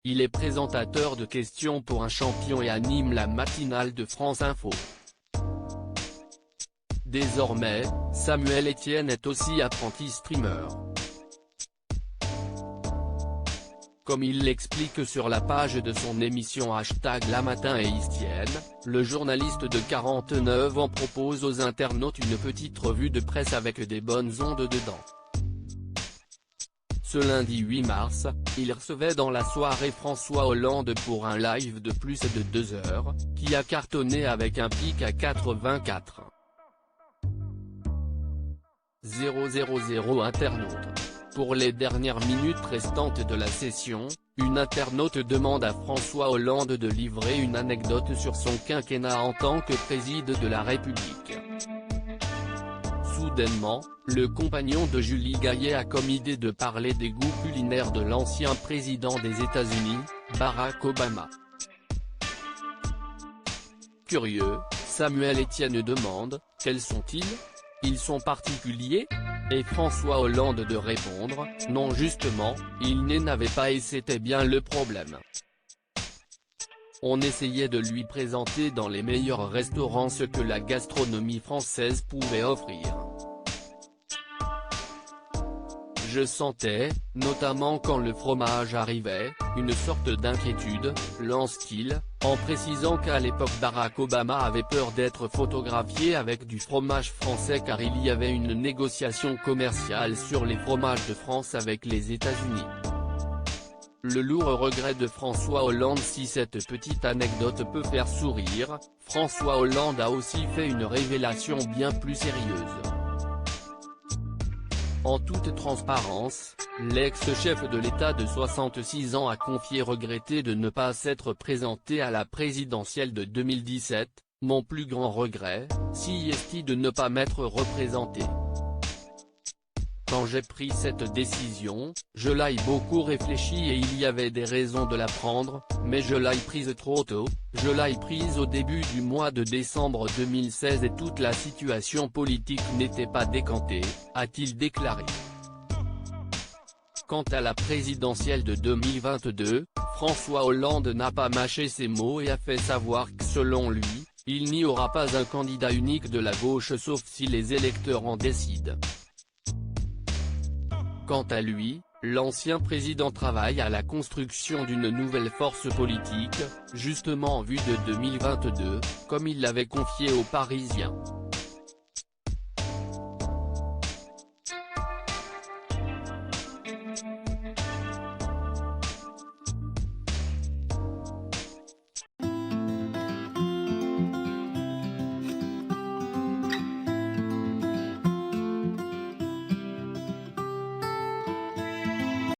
Il est présentateur de questions pour un champion et anime la matinale de France Info. Désormais, Samuel Etienne est aussi apprenti streamer. Comme il l'explique sur la page de son émission #LaMatin et Estienne, le journaliste de 49 ans propose aux internautes une petite revue de presse avec des bonnes ondes dedans. Ce lundi 8 mars, il recevait dans la soirée François Hollande pour un live de plus de 2 heures, qui a cartonné avec un pic à 84 000 internautes. Pour les dernières minutes restantes de la session, une internaute demande à François Hollande de livrer une anecdote sur son quinquennat en tant que président de la République. Soudainement, le compagnon de Julie Gaillet a comme idée de parler des goûts culinaires de l'ancien président des États-Unis, Barack Obama. Curieux, Samuel Etienne demande « Quels sont-ils ? Ils sont particuliers ?» Et François Hollande de répondre « Non justement, il n'avait pas et c'était bien le problème. On essayait de lui présenter dans les meilleurs restaurants ce que la gastronomie française pouvait offrir. Je sentais, notamment quand le fromage arrivait, une sorte d'inquiétude, lance-t-il, en précisant qu'à l'époque Barack Obama avait peur d'être photographié avec du fromage français car il y avait une négociation commerciale sur les fromages de France avec les États-Unis. Le lourd regret de François Hollande. Si cette petite anecdote peut faire sourire, François Hollande a aussi fait une révélation bien plus sérieuse. En toute transparence, l'ex-chef de l'État de 66 ans a confié regretter de ne pas s'être présenté à la présidentielle de 2017, « Mon plus grand regret, si est de ne pas m'être représenté. Quand j'ai pris cette décision, je l'ai beaucoup réfléchi et il y avait des raisons de la prendre, mais je l'ai prise trop tôt, je l'ai prise au début du mois de décembre 2016 et toute la situation politique n'était pas décantée », a-t-il déclaré. Quant à la présidentielle de 2022, François Hollande n'a pas mâché ses mots et a fait savoir que selon lui, il n'y aura pas un candidat unique de la gauche sauf si les électeurs en décident. Quant à lui, l'ancien président travaille à la construction d'une nouvelle force politique, justement en vue de 2022, comme il l'avait confié aux Parisiens.